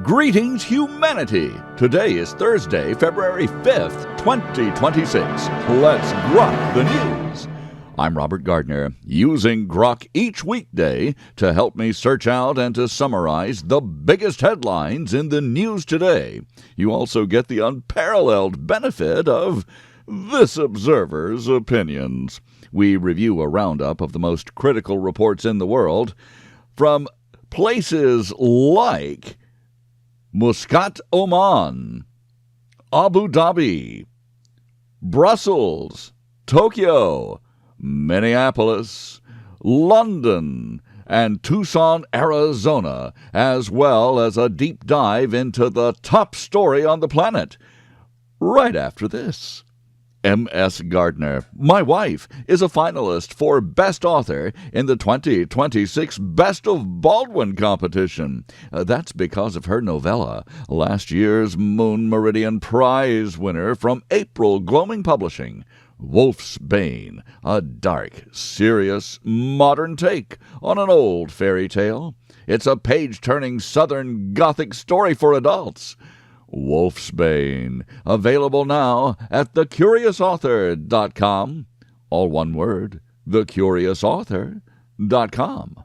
Greetings, humanity! Today is Thursday, February 5th, 2026. Let's grok the news. I'm Robert Gardner, using GROK each weekday to help me search out and to summarize the biggest headlines in the news today. You also get the unparalleled benefit of this observer's opinions. We review a roundup of the most critical reports in the world from places like Muscat, Oman, Abu Dhabi, Brussels, Tokyo, Minneapolis, London, and Tucson, Arizona, as well as a deep dive into the top story on the planet. Right after this. M.S. Gardner, my wife, is a finalist for Best Author in the 2026 Best of Baldwin competition. That's because of her novella, last year's Moon Meridian Prize winner from April Gloaming Publishing, Wolf's Bane, a dark, serious, modern take on an old fairy tale. It's a page-turning Southern Gothic story for adults. Wolf's Bane, available now at thecuriousauthor.com. All one word, thecuriousauthor.com.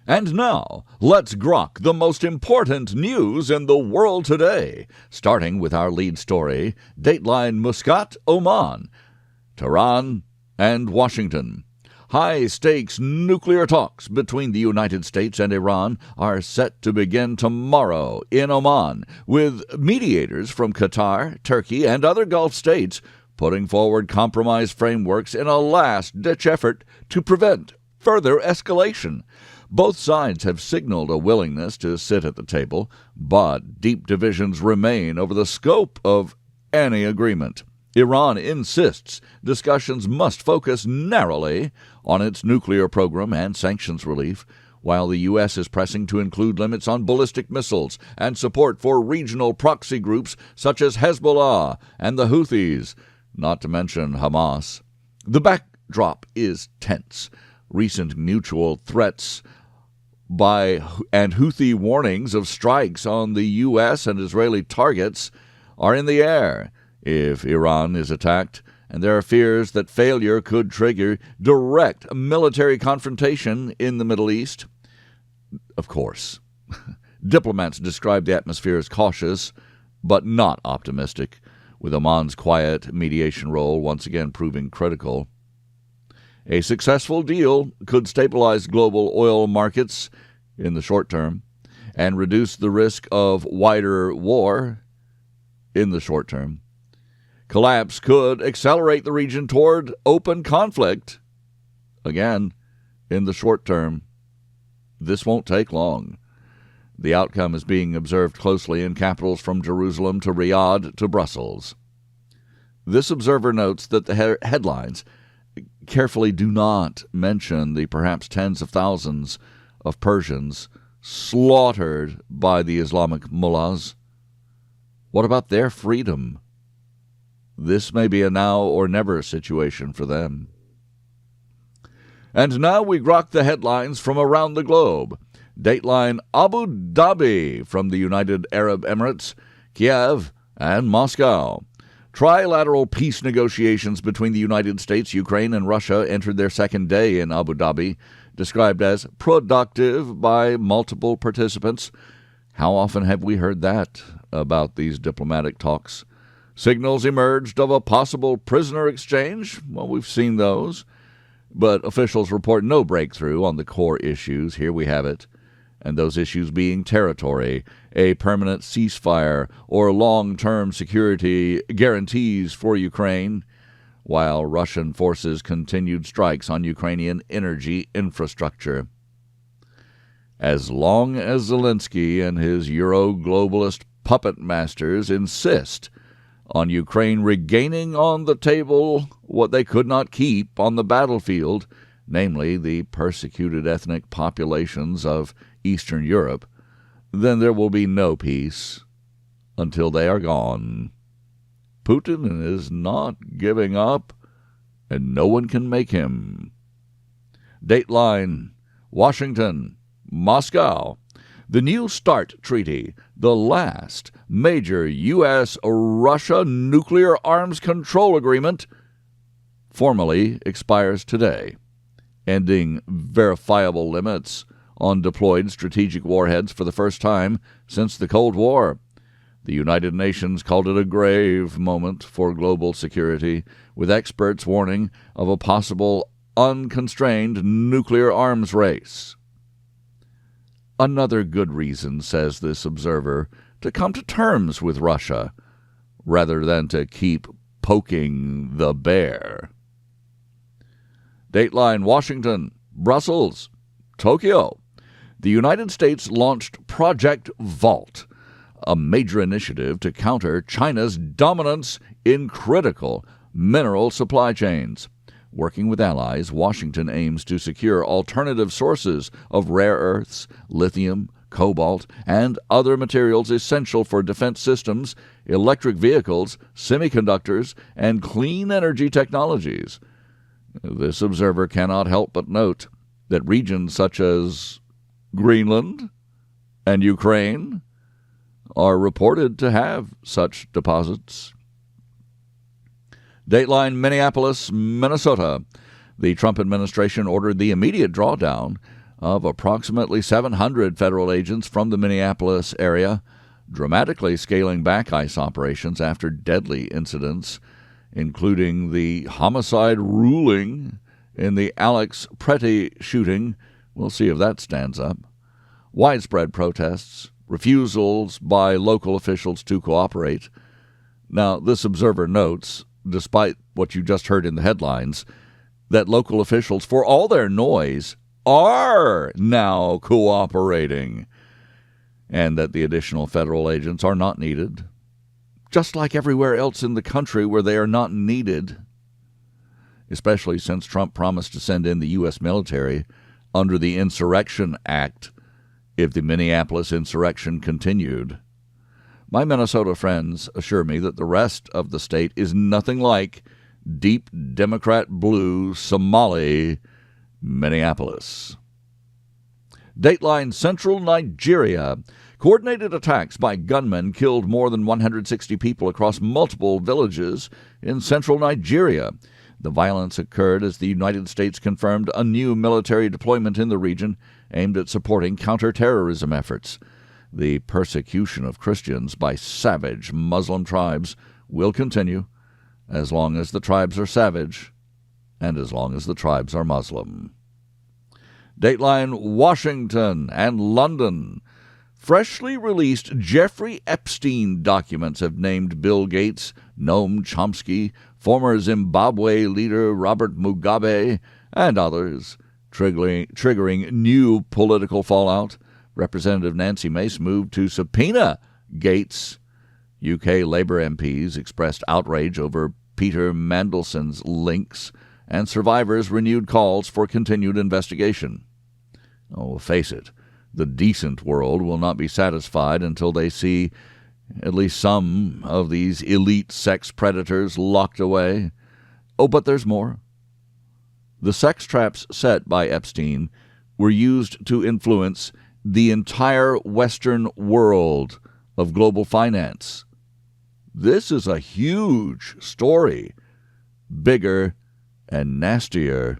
And now, let's grok the most important news in the world today, starting with our lead story, Dateline Muscat, Oman, Tehran, and Washington. High-stakes nuclear talks between the United States and Iran are set to begin tomorrow in Oman, with mediators from Qatar, Turkey, and other Gulf states putting forward compromise frameworks in a last-ditch effort to prevent further escalation. Both sides have signaled a willingness to sit at the table, but deep divisions remain over the scope of any agreement. Iran insists discussions must focus narrowly on its nuclear program and sanctions relief, while the U.S. is pressing to include limits on ballistic missiles and support for regional proxy groups such as Hezbollah and the Houthis, not to mention Hamas. The backdrop is tense. Recent mutual threats and Houthi warnings of strikes on the U.S. and Israeli targets are in the air if Iran is attacked, and there are fears that failure could trigger direct military confrontation in the Middle East. Of course, diplomats describe the atmosphere as cautious, but not optimistic, with Oman's quiet mediation role once again proving critical. A successful deal could stabilize global oil markets in the short term and reduce the risk of wider war in the short term. Collapse could accelerate the region toward open conflict, again, in the short term. This won't take long. The outcome is being observed closely in capitals from Jerusalem to Riyadh to Brussels. This observer notes that the headlines carefully do not mention the perhaps tens of thousands of Persians slaughtered by the Islamic mullahs. What about their freedom? This may be a now or never situation for them. And now we grok the headlines from around the globe. Dateline Abu Dhabi from the United Arab Emirates, Kiev, and Moscow. Trilateral peace negotiations between the United States, Ukraine, and Russia entered their second day in Abu Dhabi, described as productive by multiple participants. How often have we heard that about these diplomatic talks? Signals emerged of a possible prisoner exchange. Well, we've seen those. But officials report no breakthrough on the core issues. Here we have it. And those issues being territory, a permanent ceasefire, or long-term security guarantees for Ukraine, while Russian forces continued strikes on Ukrainian energy infrastructure. As long as Zelensky and his Euro-globalist puppet masters insist on Ukraine regaining on the table what they could not keep on the battlefield, namely the persecuted ethnic populations of Eastern Europe, then there will be no peace until they are gone. Putin is not giving up, and no one can make him. Dateline, Washington, Moscow. The New START Treaty, the last major U.S.-Russia nuclear arms control agreement, formally expires today, ending verifiable limits on deployed strategic warheads for the first time since the Cold War. The United Nations called it a grave moment for global security, with experts warning of a possible unconstrained nuclear arms race. Another good reason, says this observer, to come to terms with Russia, rather than to keep poking the bear. Dateline Washington, Brussels, Tokyo. The United States launched Project Vault, a major initiative to counter China's dominance in critical mineral supply chains. Working with allies, Washington aims to secure alternative sources of rare earths, lithium, cobalt, and other materials essential for defense systems, electric vehicles, semiconductors, and clean energy technologies. This observer cannot help but note that regions such as Greenland and Ukraine are reported to have such deposits. Dateline Minneapolis, Minnesota. The Trump administration ordered the immediate drawdown of approximately 700 federal agents from the Minneapolis area, dramatically scaling back ICE operations after deadly incidents, including the homicide ruling in the Alex Pretty shooting. We'll see if that stands up. Widespread protests, refusals by local officials to cooperate. Now, this observer notes, despite what you just heard in the headlines, that local officials, for all their noise, are now cooperating, and that the additional federal agents are not needed, just like everywhere else in the country where they are not needed, especially since Trump promised to send in the U.S. military under the Insurrection Act if the Minneapolis insurrection continued. My Minnesota friends assure me that the rest of the state is nothing like deep Democrat blue Somali Minneapolis. Dateline Central Nigeria. Coordinated attacks by gunmen killed more than 160 people across multiple villages in central Nigeria. The violence occurred as the United States confirmed a new military deployment in the region aimed at supporting counterterrorism efforts. The persecution of Christians by savage Muslim tribes will continue as long as the tribes are savage and as long as the tribes are Muslim. Dateline Washington and London. Freshly released Jeffrey Epstein documents have named Bill Gates, Noam Chomsky, former Zimbabwe leader Robert Mugabe, and others, triggering new political fallout. Representative Nancy Mace moved to subpoena Gates. UK Labour MPs expressed outrage over Peter Mandelson's links, and survivors renewed calls for continued investigation. Oh, face it, the decent world will not be satisfied until they see at least some of these elite sex predators locked away. Oh, but there's more. The sex traps set by Epstein were used to influence the entire Western world of global finance. This is a huge story, bigger and nastier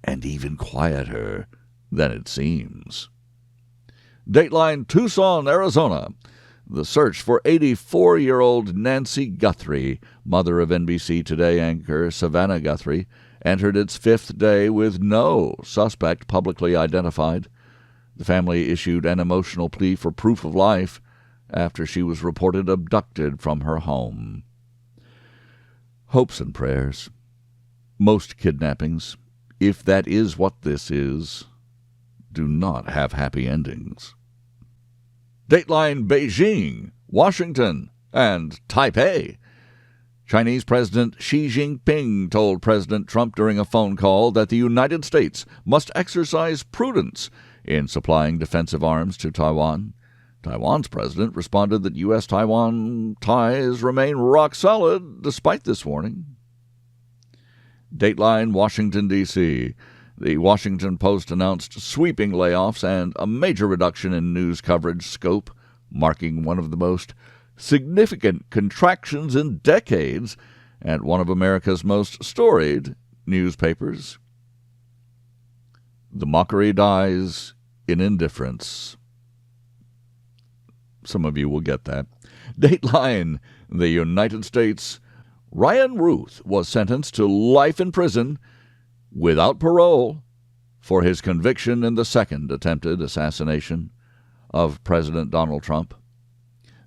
and even quieter than it seems. Dateline Tucson, Arizona. The search for 84-year-old Nancy Guthrie, mother of NBC Today anchor Savannah Guthrie, entered its fifth day with no suspect publicly identified. The family issued an emotional plea for proof of life after she was reported abducted from her home. Hopes and prayers. Most kidnappings, if that is what this is, do not have happy endings. Dateline Beijing, Washington, and Taipei. Chinese President Xi Jinping told President Trump during a phone call that the United States must exercise prudence in supplying defensive arms to Taiwan. Taiwan's president responded that U.S.-Taiwan ties remain rock solid despite this warning. Dateline Washington, D.C. The Washington Post announced sweeping layoffs and a major reduction in news coverage scope, marking one of the most significant contractions in decades at one of America's most storied newspapers. The mockery dies in indifference. Some of you will get that. Dateline, the United States. Ryan Ruth was sentenced to life in prison without parole for his conviction in the second attempted assassination of President Donald Trump.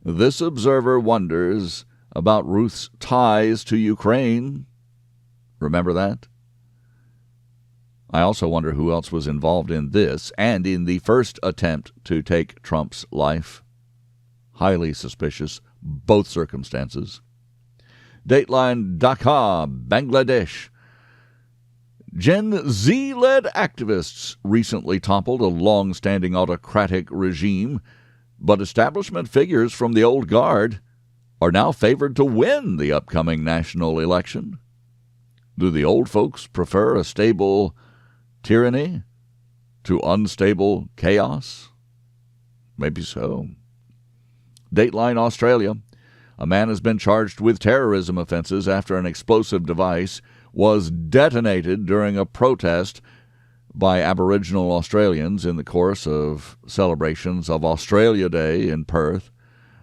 This observer wonders about Ruth's ties to Ukraine. Remember that? I also wonder who else was involved in this and in the first attempt to take Trump's life. Highly suspicious, both circumstances. Dateline, Dhaka, Bangladesh. Gen Z-led activists recently toppled a long-standing autocratic regime, but establishment figures from the old guard are now favored to win the upcoming national election. Do the old folks prefer a stable tyranny to unstable chaos? Maybe so. Dateline, Australia. A man has been charged with terrorism offenses after an explosive device was detonated during a protest by Aboriginal Australians in the course of celebrations of Australia Day in Perth.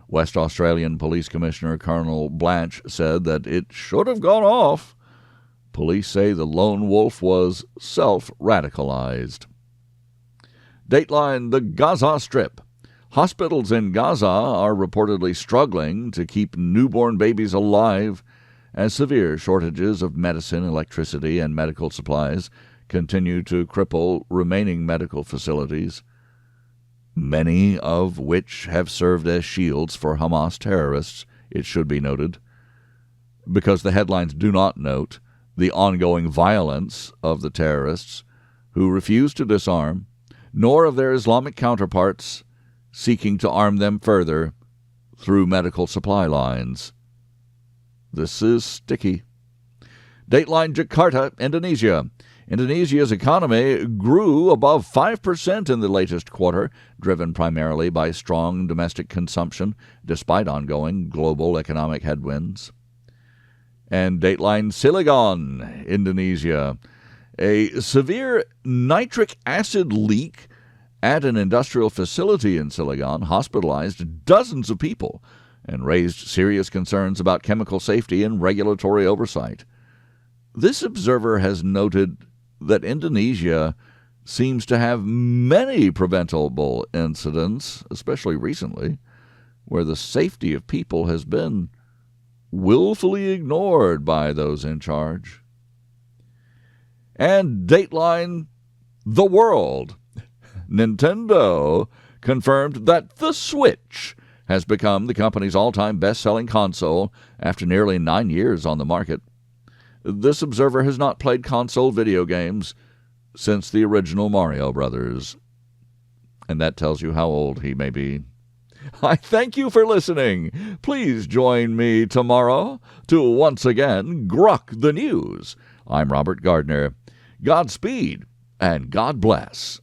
West Australian Police Commissioner Colonel Blanche said that it should have gone off. Police say the lone wolf was self-radicalized. Dateline, the Gaza Strip. Hospitals in Gaza are reportedly struggling to keep newborn babies alive as severe shortages of medicine, electricity, and medical supplies continue to cripple remaining medical facilities, many of which have served as shields for Hamas terrorists, it should be noted, because the headlines do not note the ongoing violence of the terrorists who refuse to disarm, nor of their Islamic counterparts seeking to arm them further through medical supply lines. This is sticky. Dateline, Jakarta, Indonesia. Indonesia's economy grew above 5% in the latest quarter, driven primarily by strong domestic consumption, despite ongoing global economic headwinds. And Dateline, Cilegon, Indonesia. A severe nitric acid leak at an industrial facility in Cilegon hospitalized dozens of people and raised serious concerns about chemical safety and regulatory oversight. This observer has noted that Indonesia seems to have many preventable incidents, especially recently, where the safety of people has been willfully ignored by those in charge. And Dateline, the world. Nintendo confirmed that the Switch has become the company's all-time best-selling console after nearly 9 years on the market. This observer has not played console video games since the original Mario Brothers. And that tells you how old he may be. I thank you for listening. Please join me tomorrow to once again GROK the News. I'm Robert Gardner. Godspeed and God bless.